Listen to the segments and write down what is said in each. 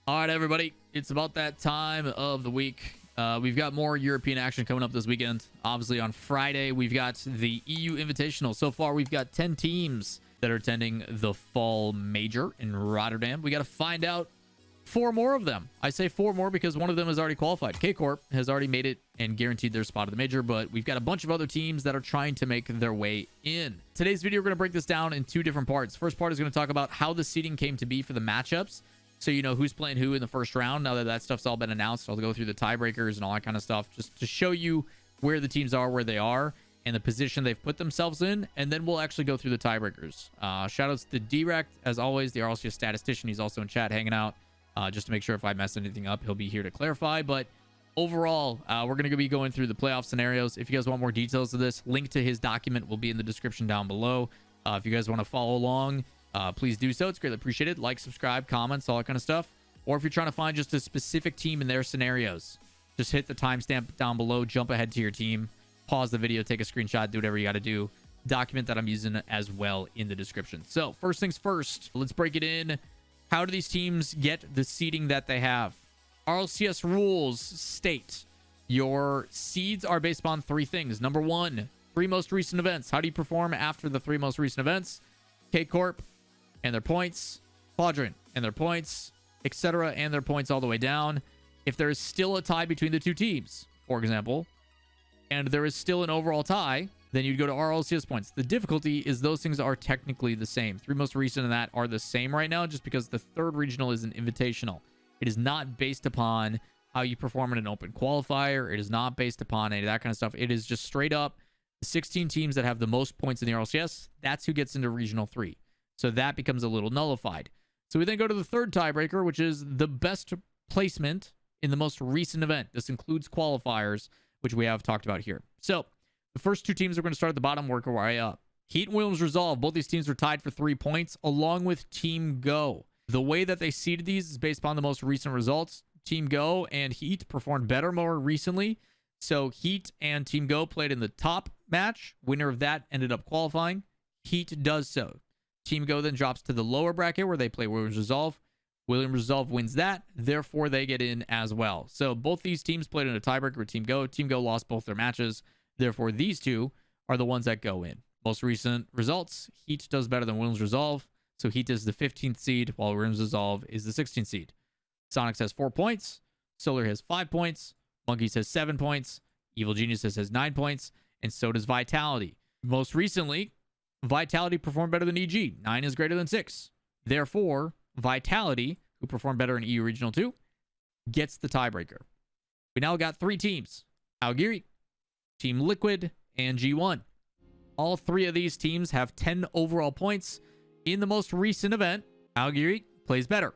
All right, everybody, it's about that time of the week. We've got more European action coming up this weekend. Obviously, on Friday, we've got the EU Invitational. So far, we've got 10 teams that are attending the Fall Major in Rotterdam. We got to find out 4 more of them. I say 4 more because one of them has already qualified. K-Corp has already made it and guaranteed their spot at the Major, but we've got a bunch of other teams that are trying to make their way in. Today's video, we're going to break this down in 2 different parts. First part is going to talk about how the seeding came to be for the matchups. So you know who's playing who in the first round. Now that that stuff's all been announced, I'll go through the tiebreakers and all that kind of stuff just to show you where the teams are, where they are, and the position they've put themselves in. And then we'll actually go through the tiebreakers. Shoutouts to Direct, as always, the RLCS statistician. He's also in chat hanging out just to make sure if I mess anything up, he'll be here to clarify. But overall, we're going to be going through the playoff scenarios. If you guys want more details of this, link to his document will be in the description down below. If you guys want to follow along, please do so. It's greatly appreciated. Like, subscribe, comments, all that kind of stuff. Or if you're trying to find just a specific team in their scenarios, just hit the timestamp down below, jump ahead to your team, pause the video, take a screenshot, do whatever you got to do. Document that I'm using as well in the description. So first things first, let's break it in. How do these teams get the seeding that they have? RLCS rules state your seeds are based upon 3 things. Number 1, 3 most recent events. How do you perform after the 3 most recent events? K-Corp and their points, Quadrant and their points, etc., and their points all the way down. If there is still a tie between the 2 teams, for example, and there is still an overall tie, then you'd go to RLCS points. The difficulty is those things are technically the same. 3 most recent and that are the same right now, just because the 3rd regional is an invitational. It is not based upon how you perform in an open qualifier. It is not based upon any of that kind of stuff. It is just straight up the 16 teams that have the most points in the RLCS. That's who gets into Regional 3. So that becomes a little nullified. So we then go to the 3rd tiebreaker, which is the best placement in the most recent event. This includes qualifiers, which we have talked about here. So the first 2 teams are going to start at the bottom, work our way up. HEET and Williams Resolve. Both these teams are tied for 3 points, along with Team Go. The way that they seeded these is based upon the most recent results. Team Go and HEET performed better more recently. So HEET and Team Go played in the top match. Winner of that ended up qualifying. HEET does so. Team Go then drops to the lower bracket where they play Williams Resolve. Williams Resolve wins that. Therefore, they get in as well. So both these teams played in a tiebreaker with Team Go. Team Go lost both their matches. Therefore, these 2 are the ones that go in. Most recent results, HEET does better than Williams Resolve. So HEET is the 15th seed, while Williams Resolve is the 16th seed. Soniqs has 4 points. Solary has 5 points. Monkeys has 7 points. Evil Geniuses has 9 points. And so does Vitality. Most recently, Vitality performed better than EG. 9 is greater than 6. Therefore, Vitality, who performed better in EU Regional 2, gets the tiebreaker. We now got 3 teams. Aogiri, Team Liquid, and G1. All 3 of these teams have 10 overall points. In the most recent event, Aogiri plays better.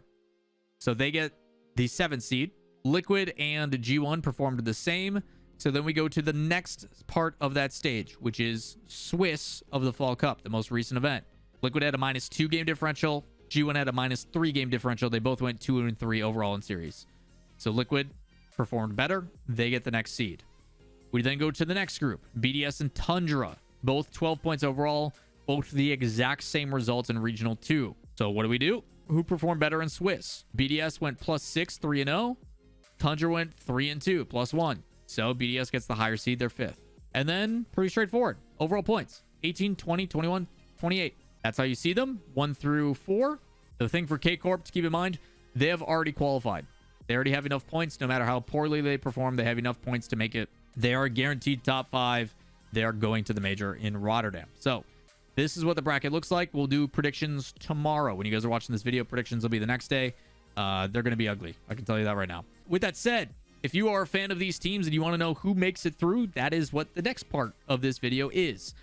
So they get the 7th seed. Liquid and G1 performed the same. So then we go to the next part of that stage, which is Swiss of the Fall Cup, the most recent event. Liquid had a -2 game differential. G1 had a -3 game differential. They both went 2-3 overall in series. So Liquid performed better. They get the next seed. We then go to the next group, BDS and Tundra. Both 12 points overall. Both the exact same results in Regional 2. So what do? Who performed better in Swiss? BDS went +6, 3-0. Tundra went 3-2, +1. So BDS gets the higher seed, they're 5th. And then, pretty straightforward. Overall points, 18, 20, 21, 28. That's how you see them, 1 through 4. The thing for K-Corp to keep in mind, they have already qualified. They already have enough points. No matter how poorly they perform, they have enough points to make it. They are guaranteed top 5. They are going to the Major in Rotterdam. So this is what the bracket looks like. We'll do predictions tomorrow. When you guys are watching this video, predictions will be the next day. They're going to be ugly. I can tell you that right now. With that said, if you are a fan of these teams and you want to know who makes it through, that is what the next part of this video is.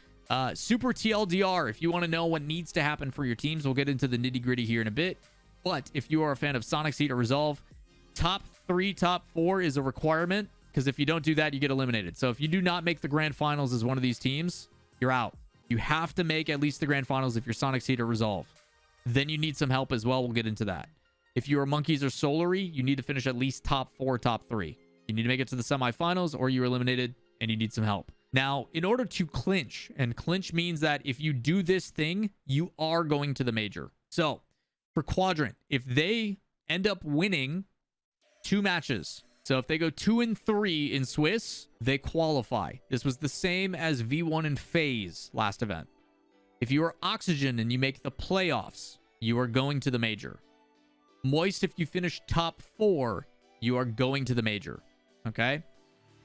Super TLDR, if you want to know what needs to happen for your teams, we'll get into the nitty-gritty here in a bit. But if you are a fan of Soniqs, HEET, or Resolve, top 3, top 4 is a requirement, because if you don't do that, you get eliminated. So if you do not make the grand finals as one of these teams, you're out. You have to make at least the grand finals if you're Soniqs, HEET, or Resolve. Then you need some help as well. We'll get into that. If you are Monkeys or Solary, you need to finish at least top 4, top 3. You need to make it to the semifinals, or you're eliminated and you need some help. Now, in order to clinch, and clinch means that if you do this thing, you are going to the Major. So for Quadrant, if they end up winning 2 matches. So if they go 2-3 in Swiss, they qualify. This was the same as V1 and FaZe last event. If you are Oxygen and you make the playoffs, you are going to the major. Moist, if you finish top 4, you are going to the major. Okay?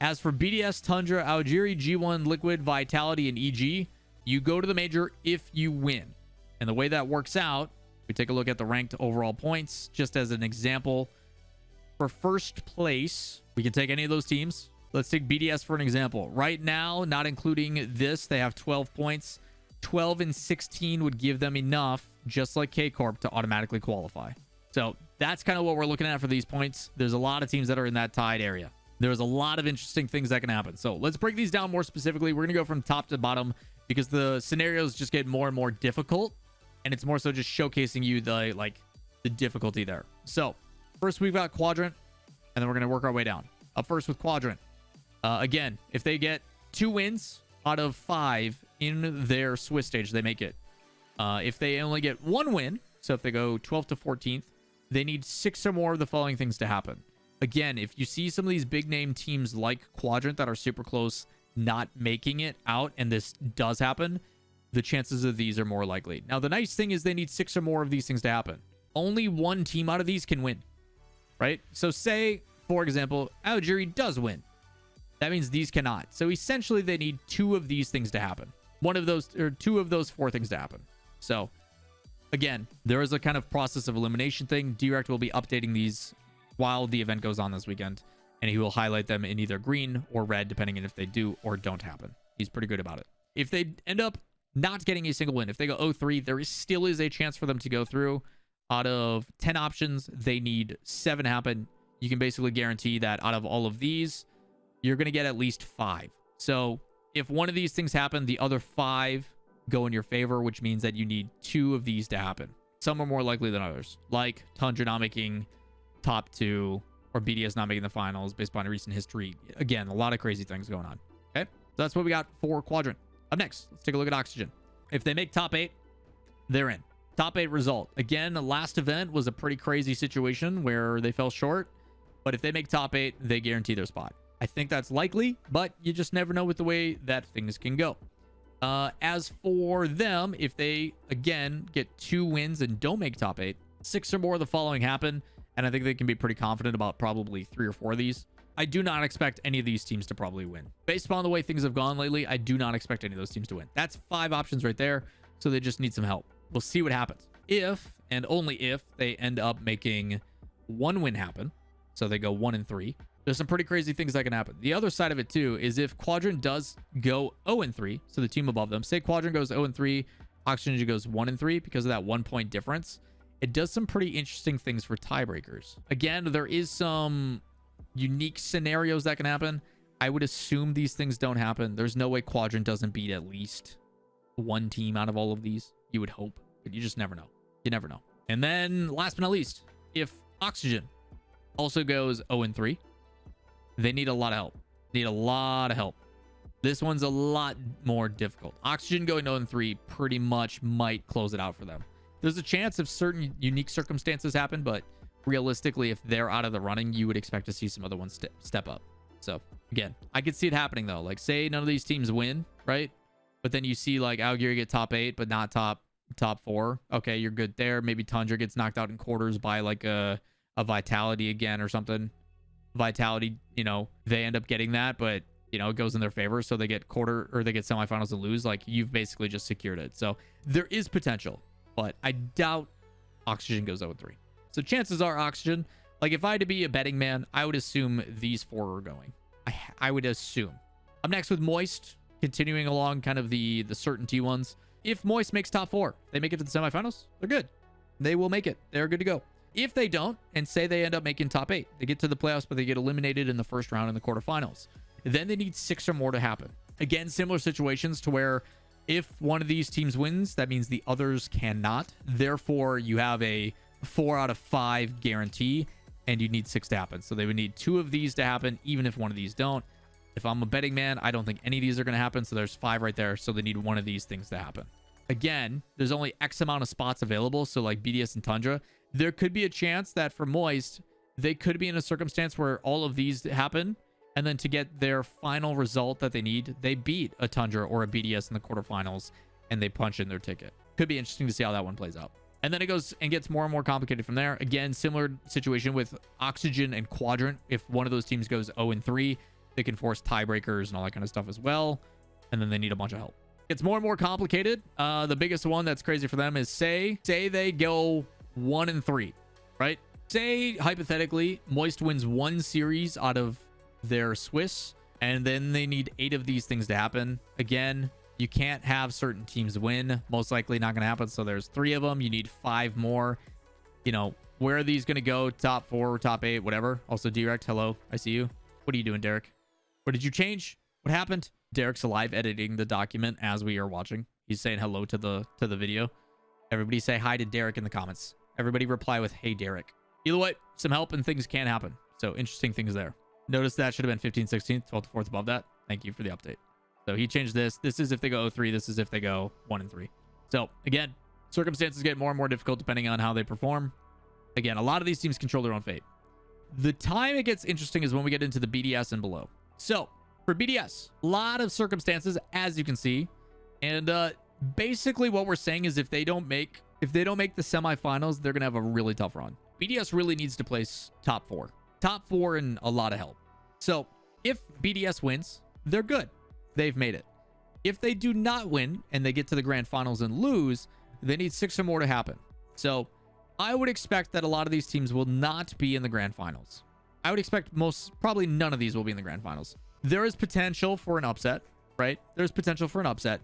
As for BDS, Tundra, Aogiri, G1, Liquid, Vitality, and EG, you go to the major if you win. And the way that works out, we take a look at the ranked overall points, just as an example. For first place, we can take any of those teams. Let's take BDS for an example. Right now, not including this, they have 12 points. 12 and 16 would give them enough, just like K-Corp, to automatically qualify. So that's kind of what we're looking at for these points. There's a lot of teams that are in that tied area. There's a lot of interesting things that can happen. So let's break these down more specifically. We're going to go from top to bottom because the scenarios just get more and more difficult. And it's more so just showcasing you the difficulty there. So first we've got Quadrant, and then we're going to work our way down. Up first with Quadrant. Again, if they get 2 wins out of 5 in their Swiss stage, they make it. If they only get 1 win, so if they go 12th to 14th, they need 6 or more of the following things to happen. Again, if you see some of these big name teams like Quadrant that are super close not making it out, and this does happen, the chances of these are more likely. Now, the nice thing is they need 6 or more of these things to happen. Only 1 team out of these can win, right? So say, for example, Aogiri does win. That means these cannot. So essentially, they need 2 of these things to happen. 1 of those, or 2 of those 4 things to happen. So again, there is a kind of process of elimination thing. Direct will be updating these while the event goes on this weekend, and he will highlight them in either green or red, depending on if they do or don't happen. He's pretty good about it. If they end up not getting a single win, if they go 0-3, there still is a chance for them to go through. Out of 10 options, they need 7 happen. You can basically guarantee that out of all of these, you're going to get at least 5. So if one of these things happen, the other 5 go in your favor, which means that you need 2 of these to happen. Some are more likely than others, like Tundra not making top 2 or BDS not making the finals based upon recent history. Again, a lot of crazy things going on. Okay, so that's what we got for Quadrant. Up next, let's take a look at Oxygen. If they make top 8, they're in. Top 8 result. Again, the last event was a pretty crazy situation where they fell short, but if they make top 8, they guarantee their spot. I think that's likely, but you just never know with the way that things can go. As for them, if they, again, get 2 wins and don't make top 8, 6 or more of the following happen, and I think they can be pretty confident about probably 3 or 4 of these. I do not expect any of these teams to probably win. Based upon the way things have gone lately, I do not expect any of those teams to win. That's 5 options right there, so they just need some help. We'll see what happens. If, and only if, they end up making 1 win happen, so they go 1-3, there's some pretty crazy things that can happen. The other side of it, too, is if Quadrant does go 0-3, so the team above them, say Quadrant goes 0-3, Oxygen goes 1-3 because of that 1-point difference, it does some pretty interesting things for tiebreakers. Again, there is some unique scenarios that can happen. I would assume these things don't happen. There's no way Quadrant doesn't beat at least 1 team out of all of these. You would hope, but you just never know. You never know. And then last but not least, if Oxygen also goes 0-3, they need a lot of help. Need a lot of help. This one's a lot more difficult. Oxygen going 0-3 pretty much might close it out for them. There's a chance if certain unique circumstances happen, but realistically, if they're out of the running, you would expect to see some other ones step up. So again, I could see it happening though. Like say none of these teams win, right? But then you see like Aogiri get top 8, but not top 4. Okay, you're good there. Maybe Tundra gets knocked out in quarters by like a Vitality again or something. Vitality, you know, they end up getting that, but you know, it goes in their favor. So they get quarter or they get semifinals and lose. Like you've basically just secured it. So there is potential, but I doubt Oxygen goes 0-3. So chances are Oxygen, like if I had to be a betting man, I would assume these 4 are going. I would assume. Up next with Moist, continuing along kind of the certainty ones. If Moist makes top 4, they make it to the semifinals, they're good. They will make it. They're good to go. If they don't, and say they end up making top 8, they get to the playoffs, but they get eliminated in the first round in the quarterfinals, then they need 6 or more to happen. Again, similar situations to where if one of these teams wins, that means the others cannot. Therefore, you have a 4 out of 5 guarantee, and you need 6 to happen. So they would need 2 of these to happen, even if one of these don't. If I'm a betting man, I don't think any of these are going to happen. So there's 5 right there. So they need 1 of these things to happen. Again, there's only X amount of spots available. So like BDS and Tundra, there could be a chance that for Moist, they could be in a circumstance where all of these happen, and then to get their final result that they need, they beat a Tundra or a BDS in the quarterfinals, and they punch in their ticket. Could be interesting to see how that one plays out. And then it goes and gets more and more complicated from there. Again, similar situation with Oxygen and Quadrant. If one of those teams goes 0-3, they can force tiebreakers and all that kind of stuff as well. And then they need a bunch of help. It's more and more complicated. The biggest one that's crazy for them is say they go 1-3, right? Say, hypothetically, Moist wins one series out of their Swiss, and then they need 8 of these things to happen. Again, you can't have certain teams win. Most likely not going to happen. So there's 3 of them. You need 5 more. You know, where are these going to go? Top 4, top 8, whatever. Also, Direct, hello. I see you. What are you doing, Derek? What did you change? What happened? Derek's live editing the document as we are watching. He's saying hello to the video. Everybody say hi to Derek in the comments. Everybody reply with, hey, Derek. Either way, some help and things can happen. So interesting things there. Notice that should have been 15, 16, 12 to 4th above that. Thank you for the update. So he changed this. This is if they go 0-3. This is if they go 1-3. So again, circumstances get more and more difficult depending on how they perform. Again, a lot of these teams control their own fate. The time it gets interesting is when we get into the BDS and below. So for BDS, a lot of circumstances, as you can see. And basically what we're saying is if they don't make the semifinals, they're going to have a really tough run. BDS really needs to place top 4. Top 4 and a lot of help. So if BDS wins, they're good. They've made it. If they do not win and they get to the grand finals and lose, they need 6 or more to happen. So I would expect that a lot of these teams will not be in the grand finals. I would expect probably none of these will be in the grand finals. There is potential for an upset, right? There's potential for an upset,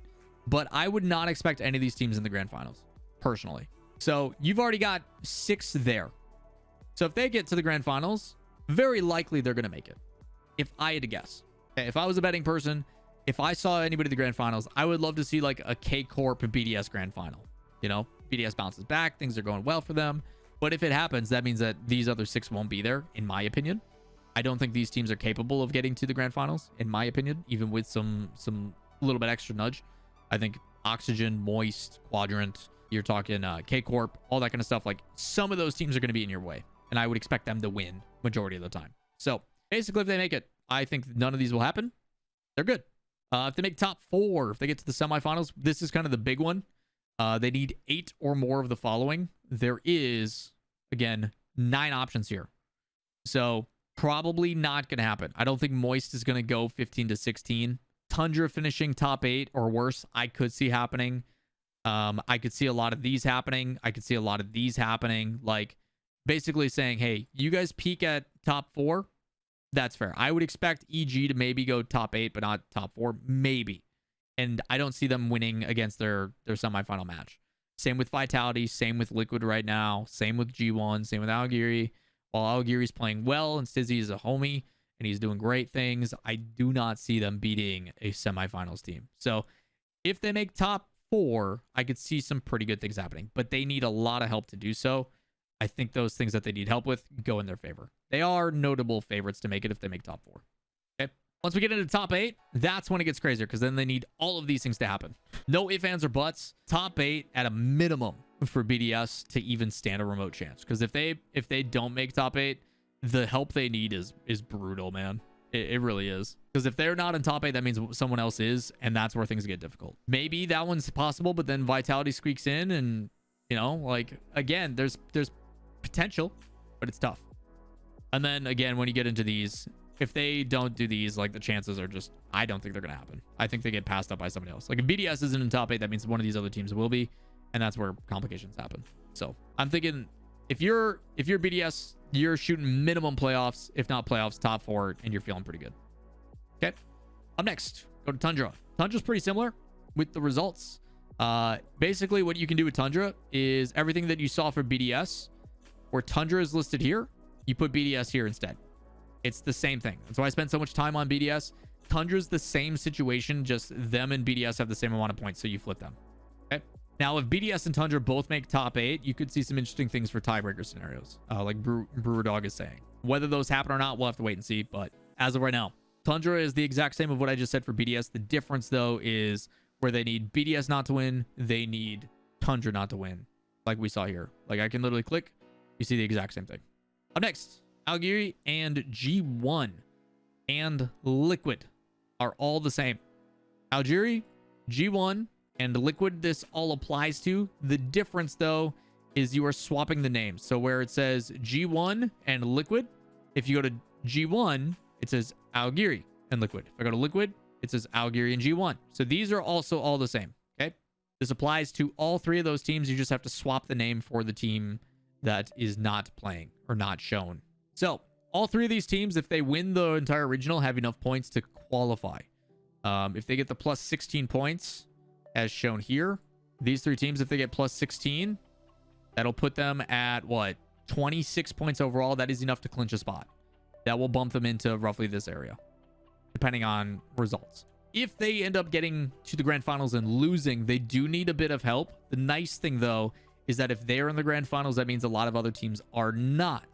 but I would not expect any of these teams in the grand finals, personally. So you've already got 6 there. So if they get to the grand finals, very likely they're going to make it. If I had to guess. Okay, if I was a betting person, if I saw anybody in the grand finals, I would love to see like a K Corp BDS grand final. You know, BDS bounces back. Things are going well for them. But if it happens, that means that these other 6 won't be there, in my opinion. I don't think these teams are capable of getting to the grand finals, in my opinion, even with some little bit extra nudge. I think Oxygen, Moist, Quadrant, you're talking K Corp, all that kind of stuff. Like some of those teams are going to be in your way, and I would expect them to win majority of the time. So basically, if they make it, I think none of these will happen. They're good. If they make top 4, if they get to the semifinals, this is kind of the big one. They need 8 or more of the following. There is, again, 9 options here. So probably not going to happen. I don't think Moist is going to go 15 to 16. Tundra finishing top 8 or worse, I could see happening. I could see a lot of these happening. I could see a lot of these happening. Like basically saying, hey, you guys peak at top 4. That's fair. I would expect EG to maybe go top 8, but not top 4. Maybe. And I don't see them winning against their semifinal match. Same with Vitality. Same with Liquid right now. Same with G1. Same with Aogiri. While Aogiri's playing well and Stizzy is a homie and he's doing great things, I do not see them beating a semifinals team. So if they make top 4, I could see some pretty good things happening. But they need a lot of help to do so. I think those things that they need help with go in their favor. They are notable favorites to make it if they make top 4. Okay. Once we get into top 8, that's when it gets crazier because then they need all of these things to happen. No ifs, ands, or buts. Top 8 at a minimum for BDS to even stand a remote chance. Because if they don't make top 8, the help they need is brutal, man. It really is. Because if they're not in top 8, that means someone else is, and that's where things get difficult. Maybe that one's possible, but then Vitality squeaks in, and you know, like again, there's potential, but it's tough. And then again, when you get into these, if they don't do these, like the chances are just, I don't think they're gonna happen. I think they get passed up by somebody else. Like if BDS isn't in top 8, that means one of these other teams will be, and that's where complications happen. So I'm thinking if you're BDS, you're shooting minimum playoffs, if not playoffs, top 4, and you're feeling pretty good. Okay. Up next, go to Tundra. Tundra's pretty similar with the results. Basically what you can do with Tundra is everything that you saw for BDS, where Tundra is listed here, you put BDS here instead. It's the same thing. That's why I spent so much time on BDS. Tundra's the same situation, just them and BDS have the same amount of points, so you flip them. Okay. Now, if BDS and Tundra both make top 8, you could see some interesting things for tiebreaker scenarios, like Brewer Dog is saying. Whether those happen or not, we'll have to wait and see. But as of right now, Tundra is the exact same of what I just said for BDS. The difference, though, is where they need BDS not to win, they need Tundra not to win, like we saw here. Like I can literally click, we see the exact same thing. Up next, Aogiri and G1 and Liquid are all the same. Aogiri, G1, and Liquid, this all applies to. The difference, though, is you are swapping the names. So where it says G1 and Liquid, if you go to G1, it says Aogiri and Liquid. If I go to Liquid, it says Aogiri and G1. So these are also all the same, okay? This applies to all three of those teams. You just have to swap the name for the team that is not playing or not shown. So all three of these teams, if they win the entire regional, have enough points to qualify. If they get the plus 16 points, as shown here, these three teams, if they get plus 16, that'll put them at, what, 26 points overall. That is enough to clinch a spot. That will bump them into roughly this area, depending on results. If they end up getting to the grand finals and losing, they do need a bit of help. The nice thing, though, is that if they're in the grand finals, that means a lot of other teams are not.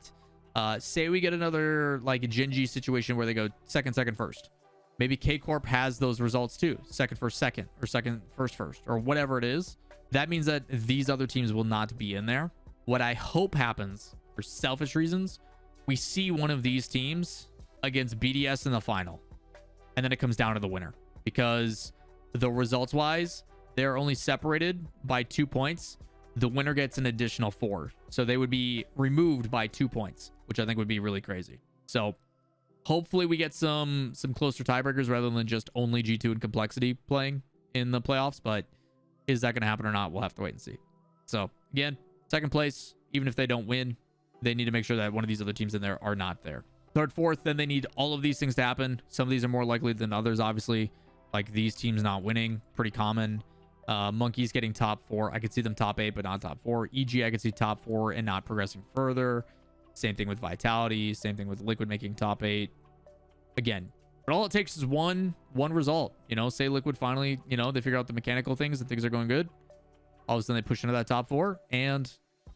Say we get another, like, a Genji situation where they go second, first. Maybe K-Corp has those results too. Second, first, or second, first, or whatever it is. That means that these other teams will not be in there. What I hope happens, for selfish reasons, we see one of these teams against BDS in the final. And then it comes down to the winner. Because the results-wise, they're only separated by 2 points. The winner gets an additional 4. So they would be removed by 2 points, which I think would be really crazy. So hopefully we get some closer tiebreakers rather than just only G2 and Complexity playing in the playoffs. But is that going to happen or not? We'll have to wait and see. So again, second place, even if they don't win, they need to make sure that one of these other teams in there are not there. Third, fourth, then they need all of these things to happen. Some of these are more likely than others, obviously. Like these teams not winning, pretty common. Monkeys getting top 4. I could see them top 8, but not top 4. EG, I could see top 4 and not progressing further. Same thing with Vitality. Same thing with Liquid making top 8. Again, but all it takes is one result. You know, say Liquid finally, you know, they figure out the mechanical things and things are going good. All of a sudden they push into that top 4. And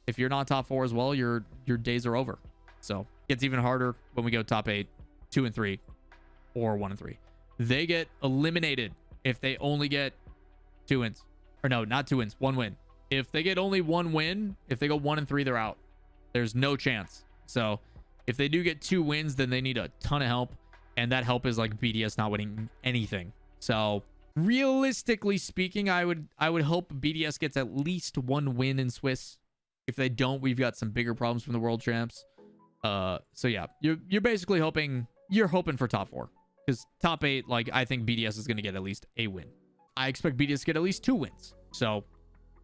if you're not top 4 as well, your days are over. So it gets even harder when we go top 8, 2 and 3, or 1 and 3. They get eliminated if they only get 2 wins. Or no, not 2 wins, 1 win. If they get only 1 win, if they go 1 and 3, they're out. There's no chance. So if they do get 2 wins, then they need a ton of help. And that help is like BDS not winning anything. So realistically speaking, I would hope BDS gets at least 1 win in Swiss. If they don't, we've got some bigger problems from the world champs. So yeah, you're basically hoping for top 4. Because top 8, like, I think BDS is going to get at least a win. I expect BDS to get at least 2 wins. So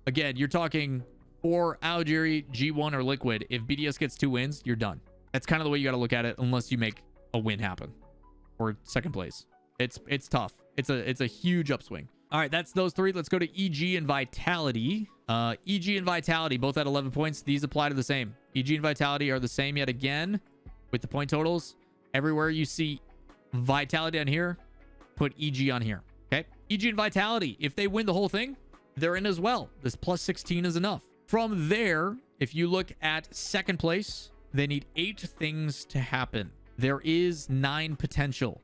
again, you're talking for Aogiri, G1, or Liquid. If BDS gets 2 wins, you're done. That's kind of the way you got to look at it, unless you make a win happen. Or second place. It's tough. It's a huge upswing. All right, that's those 3. Let's go to EG and Vitality. EG and Vitality both at 11 points. These apply to the same. EG and Vitality are the same yet again with the point totals. Everywhere you see Vitality on here, put EG on here. Okay, EG and Vitality, if they win the whole thing, they're in as well. This plus 16 is enough. From there, if you look at second place, they need 8 things to happen. There is 9 potential.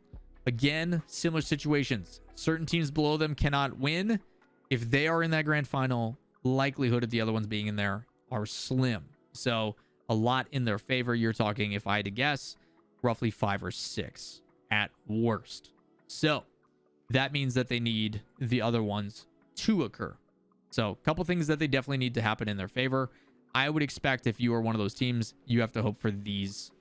Again, similar situations. Certain teams below them cannot win. If they are in that grand final, likelihood of the other ones being in there are slim. So a lot in their favor. You're talking, if I had to guess, roughly 5 or 6 at worst. So that means that they need the other ones to occur. So a couple things that they definitely need to happen in their favor. I would expect if you are one of those teams, you have to hope for these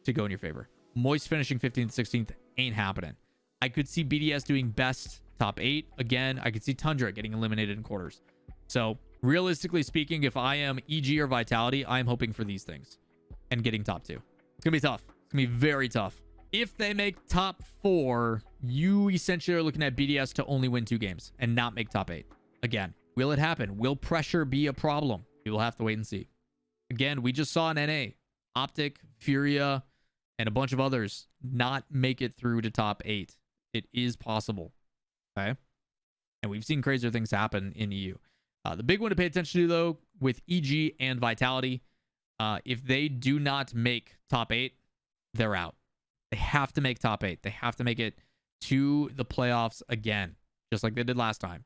to go in your favor. Moist finishing 15th, 16th ain't happening. I could see BDS doing best top 8. Again, I could see Tundra getting eliminated in quarters. So realistically speaking, if I am EG or Vitality, I'm hoping for these things and getting top 2. It's going to be tough. It's going to be very tough. If they make top 4, you essentially are looking at BDS to only win 2 games and not make top 8. Again, will it happen? Will pressure be a problem? We will have to wait and see. Again, we just saw an NA, Optic, Furia, and a bunch of others not make it through to top 8. It is possible. Okay? And we've seen crazier things happen in EU. The big one to pay attention to, though, with EG and Vitality, if they do not make top 8, they're out. They have to make top 8. They have to make it to the playoffs again, just like they did last time.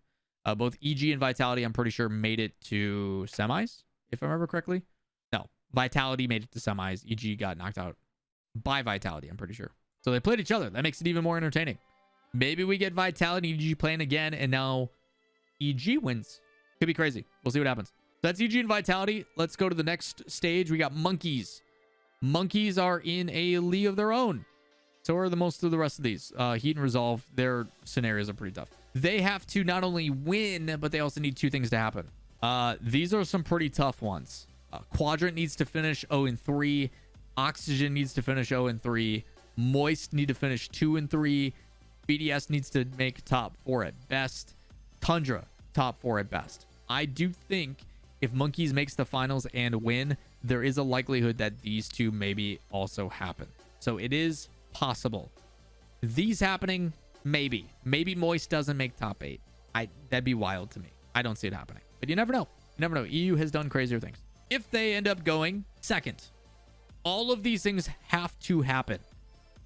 Both EG and Vitality, I'm pretty sure, made it to semis, if I remember correctly. No, Vitality made it to semis. EG got knocked out by Vitality, I'm pretty sure. So they played each other. That makes it even more entertaining. Maybe we get Vitality and EG playing again, and now EG wins. Could be crazy. We'll see what happens. So that's EG and Vitality. Let's go to the next stage. We got Monkeys. Monkeys are in a league of their own. So are the most of the rest of these. Heat and Resolve, their scenarios are pretty tough. They have to not only win, but they also need two things to happen. These are some pretty tough ones. Quadrant needs to finish 0-3. Oxygen needs to finish 0-3. Moist need to finish 2-3. BDS needs to make top 4 at best. Tundra, top 4 at best. I do think if Monkeys makes the finals and win, there is a likelihood that these two maybe also happen. So it is possible. These happening, maybe. Maybe Moist doesn't make top 8. That'd be wild to me. I don't see it happening. But you never know. You never know. EU has done crazier things. If they end up going second, all of these things have to happen.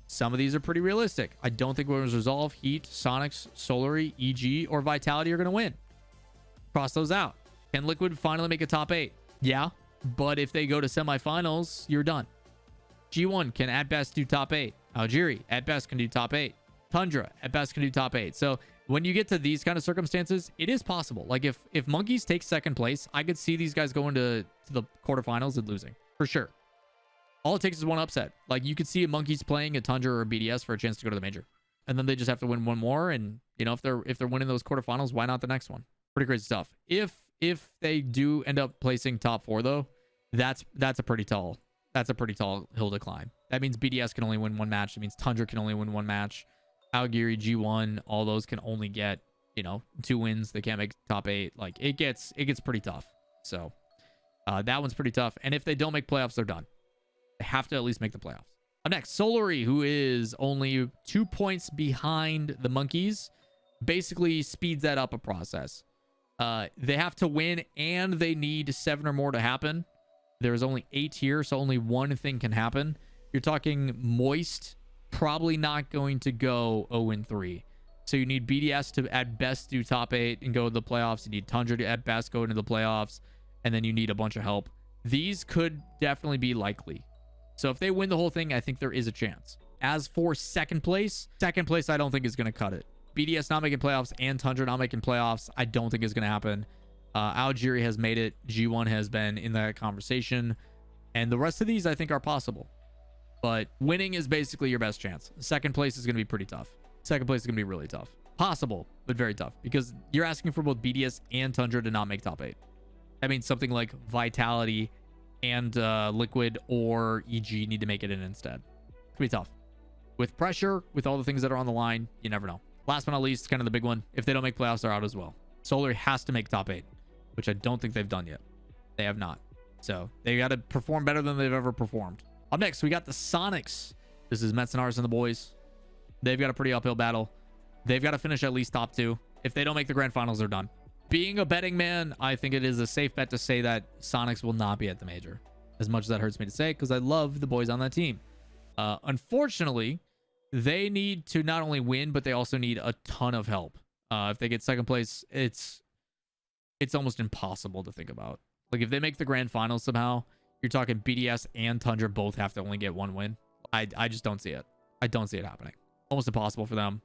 Some of these are pretty realistic. I don't think Winners Resolve, Heat, Soniqs, Solary, EG, or Vitality are going to win. Cross those out. Can Liquid finally make a top 8? Yeah, but if they go to semifinals, you're done. G1 can at best do top 8. Aogiri at best can do top 8. Tundra at best can do top 8. So when you get to these kind of circumstances, it is possible. Like if Monkeys take second place, I could see these guys going to the quarterfinals and losing for sure. All it takes is one upset. Like you could see a Monkeys playing a Tundra or a BDS for a chance to go to the major, and then they just have to win one more. And you know, if they're winning those quarterfinals, why not the next one? Pretty crazy stuff. If they do end up placing top 4 though, that's a pretty tall hill to climb. That means BDS can only win one match. It means Tundra can only win one match. Aogiri, G1, all those can only get, you know, 2 wins. They can't make top 8. Like it gets pretty tough. So that one's pretty tough. And if they don't make playoffs, they're done. They have to at least make the playoffs. Up next, Solary, who is only 2 points behind the Monkeys, basically speeds that up a process. They have to win, and they need 7 or more to happen. There's only 8 here, so only one thing can happen. You're talking Moist, probably not going to go 0-3. So you need BDS to at best do top 8 and go to the playoffs. You need Tundra to at best go into the playoffs, and then you need a bunch of help. These could definitely be likely. So if they win the whole thing, I think there is a chance. As for second place I don't think is going to cut it. BDS not making playoffs and Tundra not making playoffs, I don't think is going to happen. Aogiri has made it. G1 has been in that conversation. And the rest of these, I think, are possible. But winning is basically your best chance. Second place is going to be pretty tough. Second place is going to be really tough. Possible, but very tough. Because you're asking for both BDS and Tundra to not make top 8. That means something like Vitality and Liquid or EG need to make it in instead. It's going to be tough. With pressure, with all the things that are on the line, you never know. Last but not least, kind of the big one. If they don't make playoffs, they're out as well. Solary has to make top 8, which I don't think they've done yet. They have not. So they got to perform better than they've ever performed. Up next, we got the Soniqs. This is Metzenars and the boys. They've got a pretty uphill battle. They've got to finish at least top 2. If they don't make the grand finals, they're done. Being a betting man, I think it is a safe bet to say that Soniqs will not be at the major. As much as that hurts me to say, because I love the boys on that team. Unfortunately, they need to not only win, but they also need a ton of help. If they get second place, it's almost impossible to think about. Like if they make the grand finals somehow, you're talking BDS and Tundra both have to only get 1 win. I just don't see it. I don't see it happening. Almost impossible for them.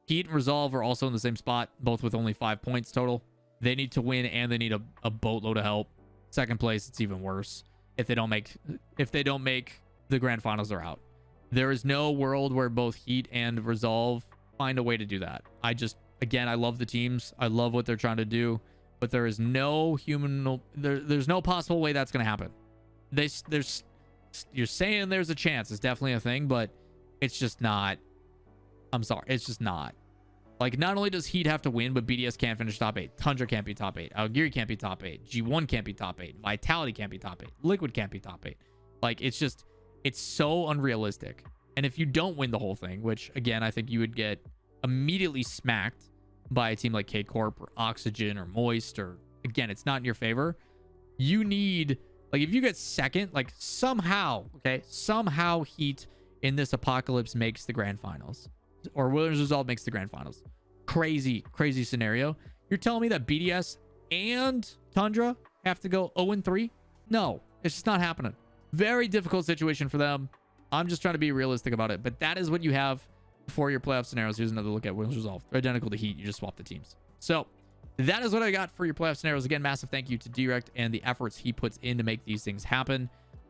Heat and Resolve are also in the same spot, both with only 5 points total. They need to win and they need a boatload of help. Second place, it's even worse. If they don't make the grand finals, they're out. There is no world where both Heat and Resolve find a way to do that. Again, I love the teams. I love what they're trying to do, but there is no there's no possible way that's going to happen. You're saying there's a chance. It's definitely a thing, but it's just not. I'm sorry. It's just not. Like, not only does Heat have to win, but BDS can't finish top 8. Tundra can't be top 8. Aogiri can't be top 8. G1 can't be top 8. Vitality can't be top 8. Liquid can't be top 8. Like, it's so unrealistic. And if you don't win the whole thing, which, again, I think you would get immediately smacked by a team like K-Corp or Oxygen or Moist, or, again, it's not in your favor. You need, like, if you get second, like, somehow Heat in this apocalypse makes the grand finals. Or Winners Resolve makes the grand finals. Crazy scenario. You're telling me that BDS and Tundra have to go 0-3? No. It's just not happening. Very difficult situation for them. I'm just trying to be realistic about it. But that is what you have for your playoff scenarios. Here's another look at wins resolved. They're identical to Heat. You just swap the teams. So that is what I got for your playoff scenarios. Again, massive thank you to Direct and the efforts he puts in to make these things happen.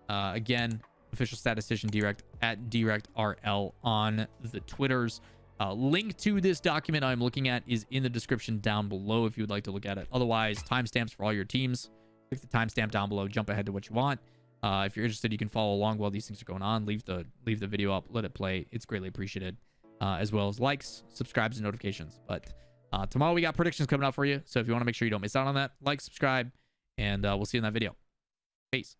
Again, official statistician Direct at DirectRL on the Twitters. Link to this document I'm looking at is in the description down below if you would like to look at it. Otherwise, timestamps for all your teams. Click the timestamp down below. Jump ahead to what you want. If you're interested, you can follow along while these things are going on. Leave the video up. Let it play. It's greatly appreciated. As well as likes, subscribes, and notifications. But tomorrow we got predictions coming up for you. So if you want to make sure you don't miss out on that, like, subscribe, and we'll see you in that video. Peace.